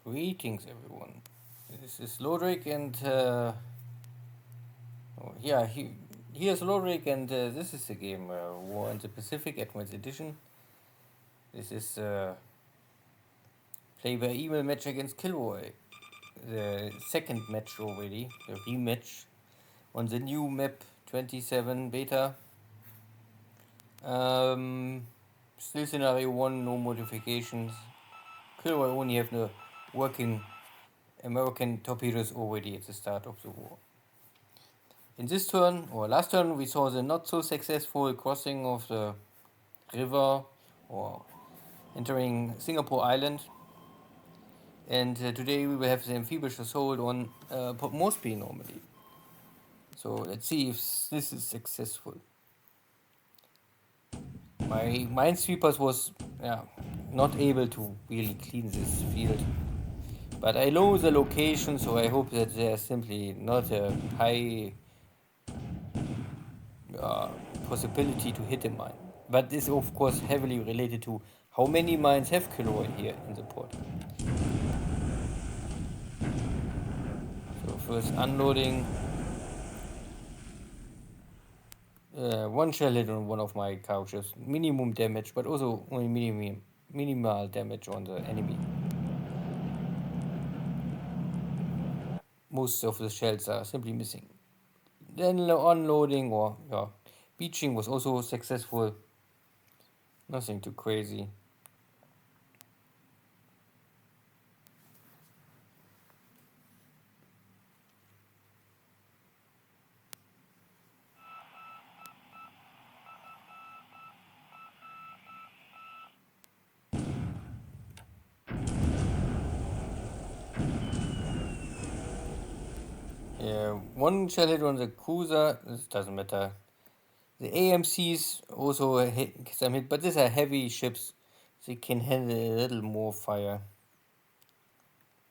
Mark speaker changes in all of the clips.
Speaker 1: Greetings, everyone. This is Lodric, and here's Lodric, and this is the game War in the Pacific Advanced Edition. This is play by email match against KilRoy, the second match already, the rematch on the new map 27 beta. Still scenario 1, no modifications. KilRoy only have the working American torpedoes already at the start of the war. In this turn, or last turn, we saw the not so successful crossing of the river or entering Singapore Island. And today we will have the amphibious assault on Port Moresby normally. So let's see if this is successful. My Minesweepers was not able to really clean this field. But I know the location, so I hope that there's simply not a high possibility to hit a mine. But this, of course, heavily related to how many mines have KilRoy here in the port. So first unloading. One shell hit on one of my couches. Minimum damage, but also only minimal damage on the enemy. Most of the shells are simply missing. Then unloading or beaching was also successful. Nothing too crazy. One shell hit on the cruiser. This doesn't matter. The AMCs also hit some hit, but these are heavy ships. They can handle a little more fire.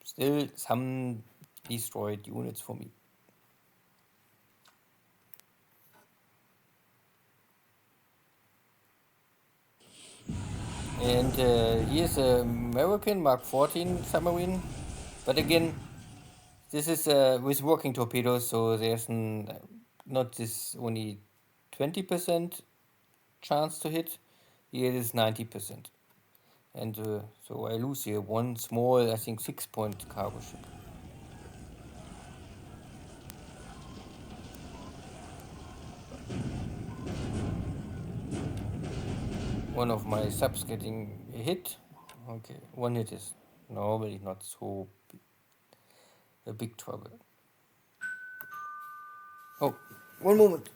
Speaker 1: Still some destroyed units for me. And here's a American Mark 14 submarine. But again, this is with working torpedoes, so there's not this only 20% chance to hit. Here it is 90%. And so I lose here one small, I think 6-point cargo ship. One of my subs getting hit. Okay, one hit is normally not so a big trouble. Oh, one moment.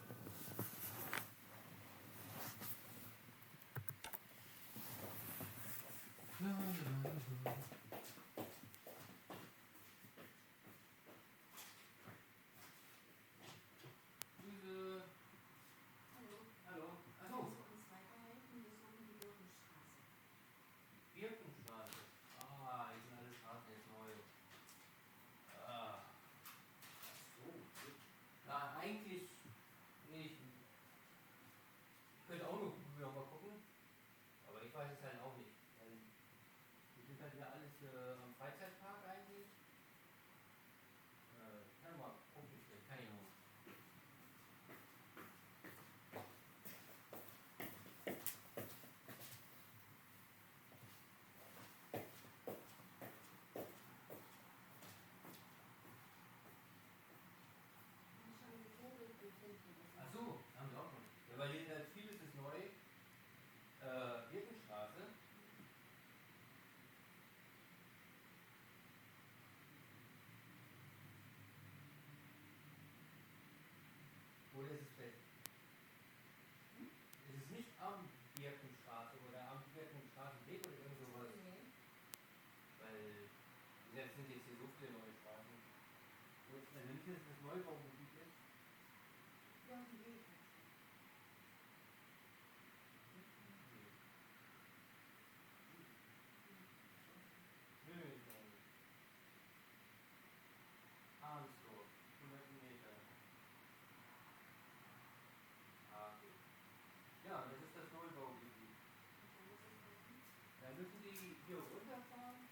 Speaker 1: Eigentlich nicht. Ich könnte auch noch mal gucken, aber ich weiß es halt auch nicht. Wir sind halt ja alles am Freizeitpark eigentlich. Kann mal gucken, vielleicht kann ich noch. Achso, haben sie auch schon. Ja, weil hier halt vieles ist neu. Birkenstraße. Oder ist es fest? Ist es nicht am Birkenstraße oder am Birkenstraßenweg oder irgend sowas? Nee. Weil jetzt sind jetzt hier so viele neue Straßen. Also nicht, dass es das Neubaugebiet ist. Ja, die Weg. Arnsdorf, 100 Meter. Okay. Ja, das ist das Neubaugebiet. Da müssen die hier runterfahren.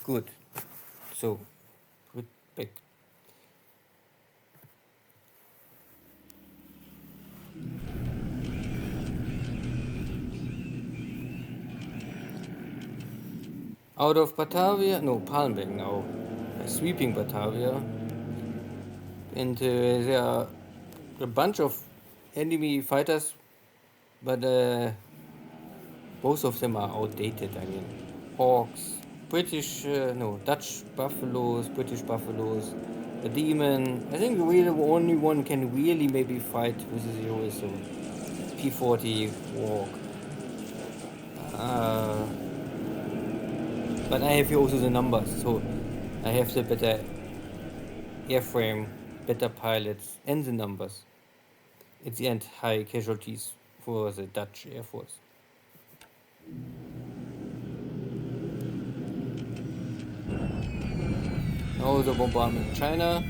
Speaker 1: Good. So, put back. Out of Batavia, no, Palmbeck now, sweeping Batavia, and there are a bunch of enemy fighters, but both of them are outdated. I mean, hawks, no, Dutch buffaloes, British buffaloes, the demon. I think really the only one can really maybe fight with a zero is the P40 walk. But I have here also the numbers, so I have the better airframe, better pilots, and the numbers. At the end, high casualties for the Dutch Air Force. Now the bombardment of China.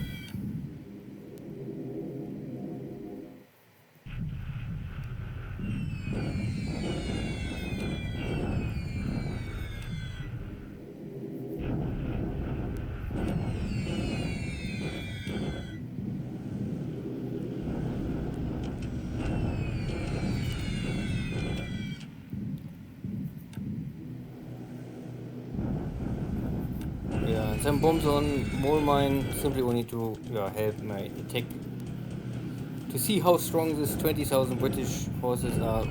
Speaker 1: Yeah, some bombs on mole mine simply only to help my attack. To see how strong these 20,000 British forces are.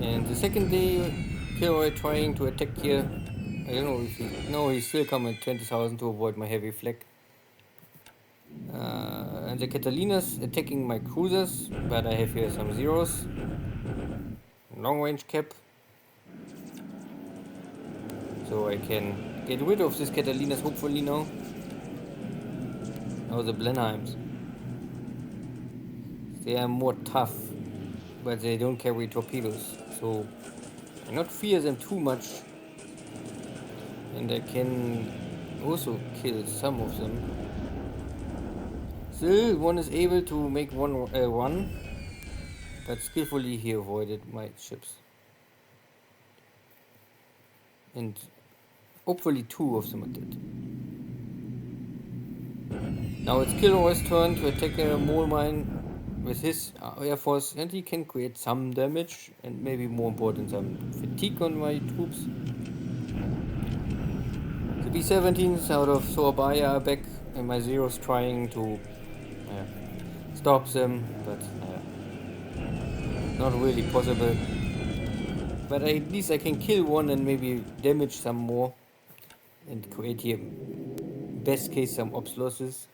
Speaker 1: And the second day, KilRoy trying to attack here. I don't know if he... No, he's still coming at 20,000 to avoid my heavy flak. And the Catalinas attacking my cruisers, but I have here some zeros. Long range cap. So I can get rid of these Catalinas hopefully now. Now the Blenheims. They are more tough, but they don't carry torpedoes. So I not fear them too much. And I can also kill some of them. Still, one is able to make one run, but skillfully he avoided my ships. And hopefully two of them are dead. Now it's KilRoy's turn to attack a mole mine with his air force, and he can create some damage and maybe more important some fatigue on my troops. The B-17s out of Surabaya are back, and my zeros trying to stop them, but not really possible. But at least I can kill one and maybe damage some more and create here, best case, some ops losses.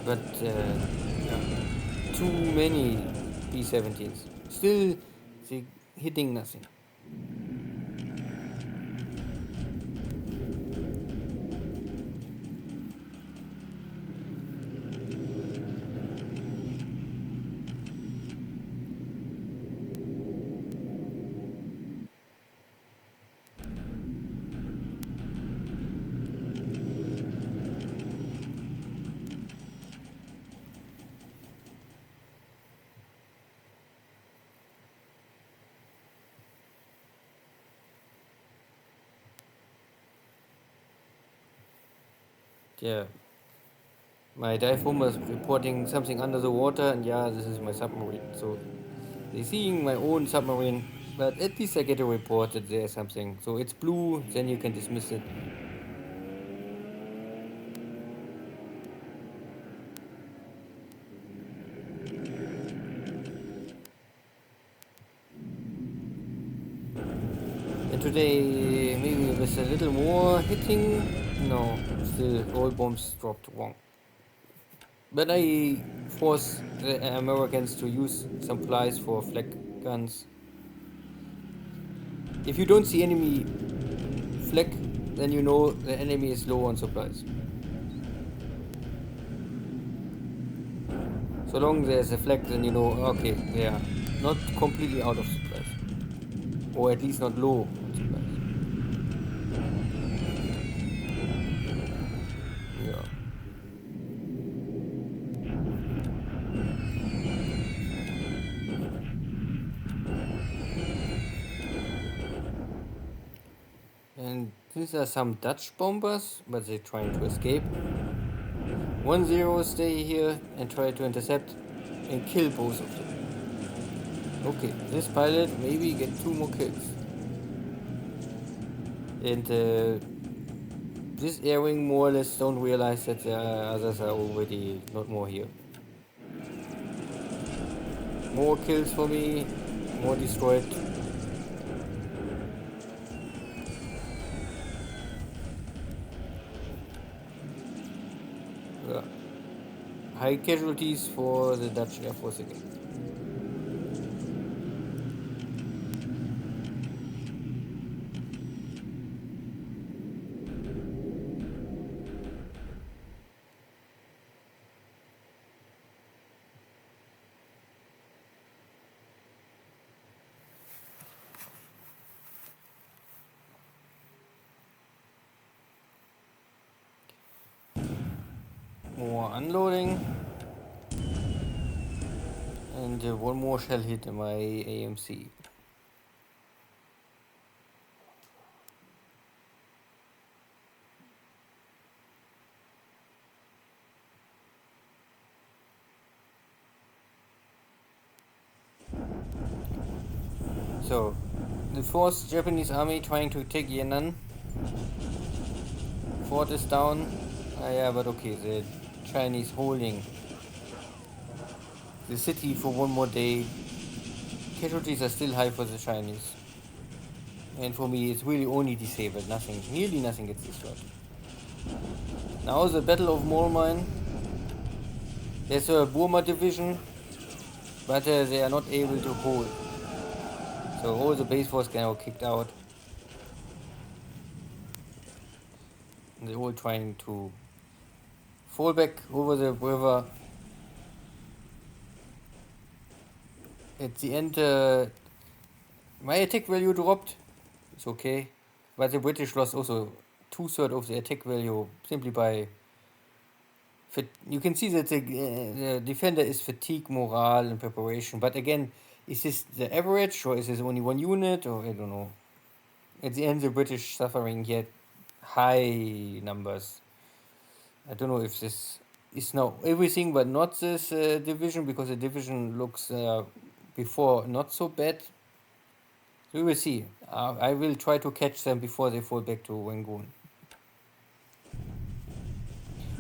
Speaker 1: But too many B-17s. Still hitting nothing. Yeah, my dive bomber is reporting something under the water, and yeah, this is my submarine. So they're seeing my own submarine, but at least I get a report that there's something. So it's blue, then you can dismiss it. And today, maybe with a little more hitting. No, still all bombs dropped wrong. But I force the Americans to use supplies for flak guns. If you don't see enemy flak, then you know the enemy is low on supplies. So long there's a flag, then you know, okay, yeah, not completely out of supplies, or at least not low on supplies. Yeah. And these are some Dutch bombers, but they're trying to escape. 1-0 stay here and try to intercept and kill both of them. Okay, this pilot maybe get 2 more kills. And this air wing more or less don't realize that the others are already not more here. More kills for me, more destroyed. Yeah. High casualties for the Dutch Air Force again. More unloading. And one more shell hit my AMC. So, the fourth Japanese army trying to take Yan'an. Fort is down. Yeah, but okay, the Chinese holding the city for one more day. Casualties are still high for the Chinese. And for me, it's really only disabled. Nothing, nearly nothing gets destroyed. Now the Battle of Moormine. There's a Burma division, but they are not able to hold. So all the base force are now kicked out. And they're all trying to fall back over the river. At the end, my attack value dropped. It's okay. But the British lost also 2/3 of the attack value simply by... You can see that the defender is fatigue, morale, and preparation. But again, is this the average, or is this only one unit, or I don't know. At the end, the British suffering yet high numbers. I don't know if this is now everything but not this division, because the division looks before not so bad. We will see. I will try to catch them before they fall back to Rangoon.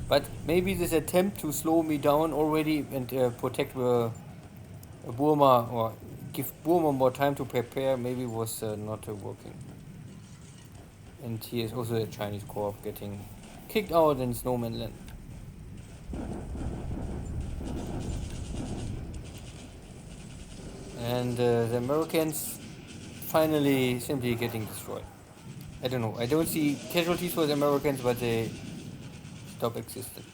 Speaker 1: But maybe this attempt to slow me down already and protect Burma, or give Burma more time to prepare, maybe was not working. And here is also a Chinese corps getting kicked out in Snowman Land. And the Americans finally simply getting destroyed. I don't know. I don't see casualties for the Americans, but they stop existing.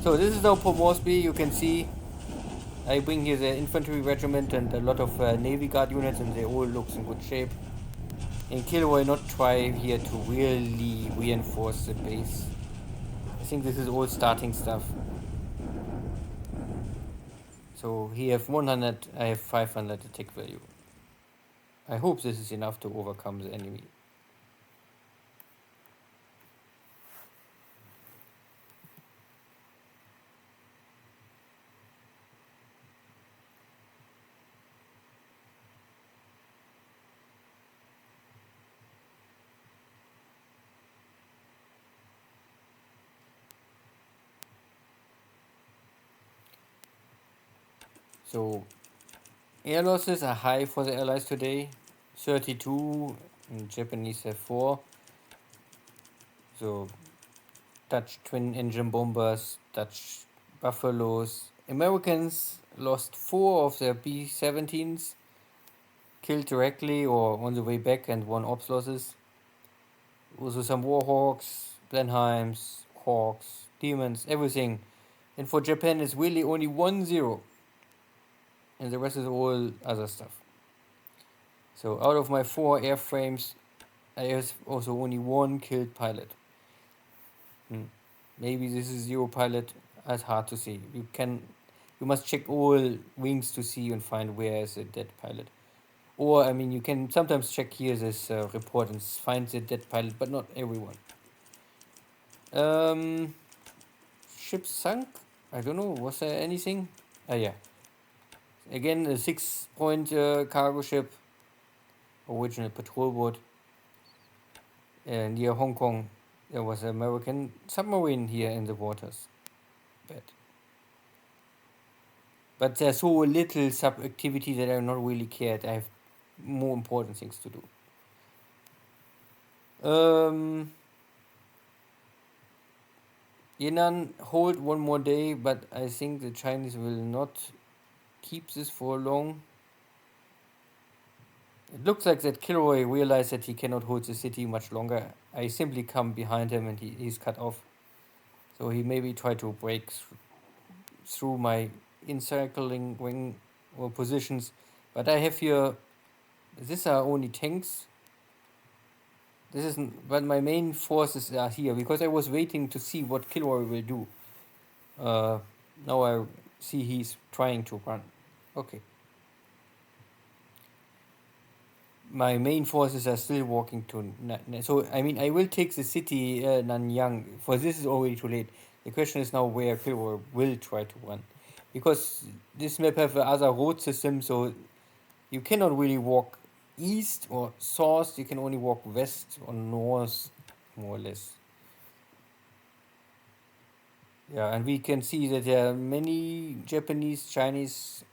Speaker 1: So this is now Port Moresby. You can see I bring here the infantry regiment and a lot of Navy Guard units, and they all look in good shape. And KilRoy not try here to really reinforce the base. I think this is all starting stuff. So he have 100, I have 500 attack value. I hope this is enough to overcome the enemy. So air losses are high for the Allies today. 32, and Japanese have 4. So Dutch twin engine bombers, Dutch Buffaloes. Americans lost 4 of their B-17s, killed directly or on the way back, and 1 ops losses. Also some Warhawks, Blenheims, Hawks, Demons, everything. And for Japan it's really only 1-0. and the rest is all other stuff. So out of my 4 airframes, I have also only 1 killed pilot. Maybe this is 0 pilot. That's hard to say. You must check all wings to see and find where is a dead pilot. Or I mean, you can sometimes check here this report and find the dead pilot, but not everyone. Um, Ship sunk. I don't know. Was there anything? Yeah. Again, a 6-point cargo ship, original patrol boat. Near Hong Kong, there was an American submarine here in the waters. Bad. But there's so little sub-activity that I not really cared. I have more important things to do. Yan'an hold 1 more day, but I think the Chinese will not keep this for long. It looks like that KilRoy realized that he cannot hold the city much longer. I simply come behind him and he's cut off. So he maybe tried to break through my encircling wing or positions. But I have here, these are only tanks. This isn't, but my main forces are here because I was waiting to see what KilRoy will do. Now I see he's trying to run. Okay. My main forces are still walking to so I mean I will take the city Nanyang. For this is already too late. The question is now where KilRoy will try to run, because this map have other road system, so you cannot really walk east or south. You can only walk west or north, more or less. Yeah, and we can see that there are many Japanese, Chinese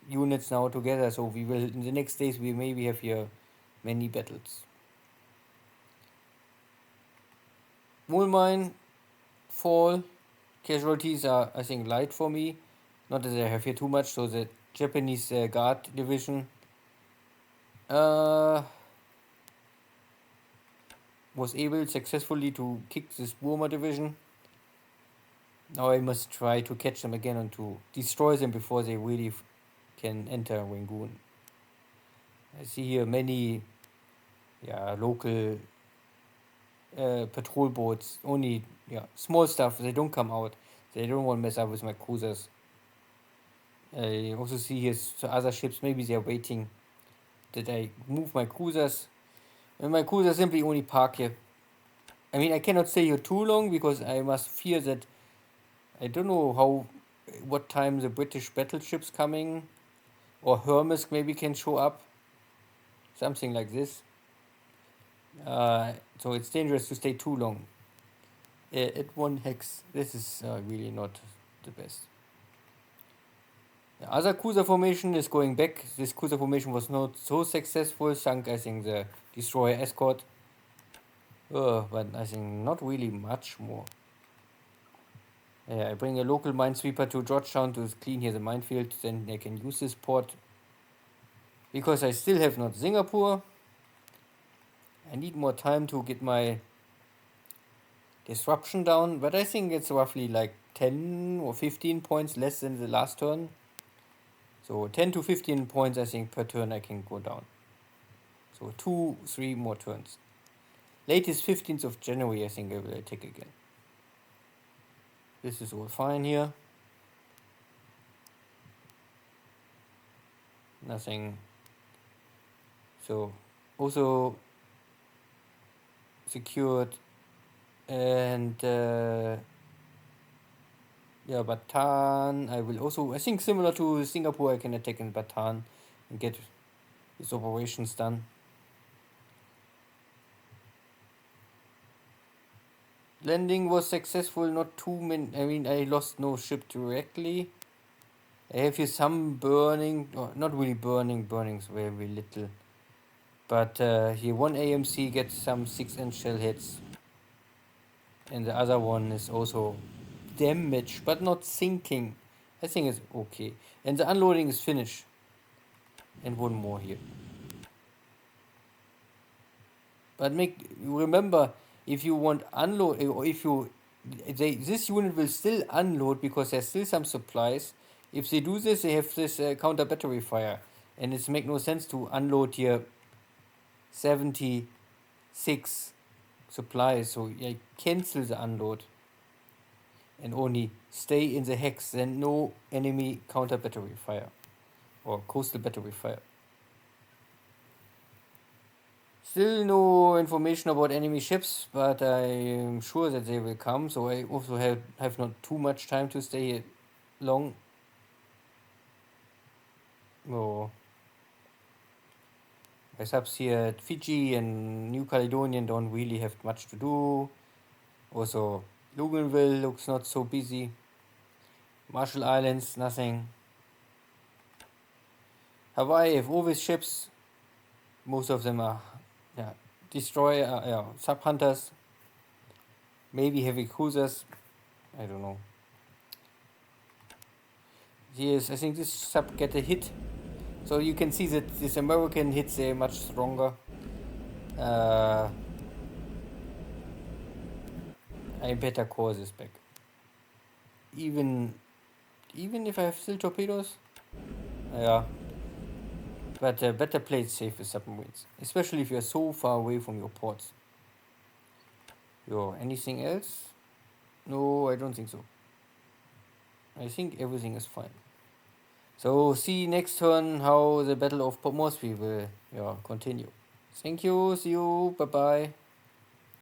Speaker 1: units now together. So we will in the next days we maybe have here many battles. Mole mine, fall, casualties are I think light for me. Not that I have here too much. So the Japanese guard division was able successfully to kick this Burma division. Now I must try to catch them again and to destroy them before they really can enter Rangoon. I see here many local patrol boats, only small stuff. They don't come out. They don't want to mess up with my cruisers. I also see here other ships. Maybe they are waiting that I move my cruisers, and my cruisers simply only park here. I mean, I cannot stay here too long because I must fear that I don't know what time the British battleships coming, or Hermes maybe can show up, something like this. So it's dangerous to stay too long. At 1 hex, this is really not the best. The other cruiser formation is going back. This cruiser formation was not so successful, sunk I think the destroyer escort. But I think not really much more. I bring a local minesweeper to Georgetown to clean here the minefield, then they can use this port. Because I still have not Singapore, I need more time to get my disruption down, but I think it's roughly like 10 or 15 points less than the last turn. So 10 to 15 points I think per turn I can go down. So 2-3 more turns. Latest 15th of January I think I will attack again. This is all fine here. Nothing. So also secured, and Bataan. I will also, I think similar to Singapore, I can attack in Bataan and get these operations done. Landing was successful, not too many. I mean, I lost no ship directly. I have here some burning, or not really burnings very little. But here one AMC gets some 6-inch shell hits. And the other one is also damaged, but not sinking. I think it's okay. And the unloading is finished. And 1 more here. But remember, if you want unload, or if you, this unit will still unload because there's still some supplies. If they do this, they have this counter battery fire, and it's make no sense to unload here 76 supplies. So I cancel the unload and only stay in the hex. Then no enemy counter battery fire or coastal battery fire. Still no information about enemy ships, but I am sure that they will come. So I also have not too much time to stay here long. Oh, my subs here at Fiji and New Caledonian don't really have much to do. Also, Luganville looks not so busy. Marshall Islands, nothing. Hawaii have always ships. Most of them are destroyer, sub hunters. Maybe heavy cruisers. I don't know. Yes, I think this sub get a hit. So you can see that this American hits are much stronger. I better call this back. Even if I have still torpedoes? Yeah. But better play it safe with submarines. Especially if you're so far away from your ports. Yo, anything else? No, I don't think so. I think everything is fine. So see next turn how the Battle of Port Moresby will continue. Thank you, see you, bye bye.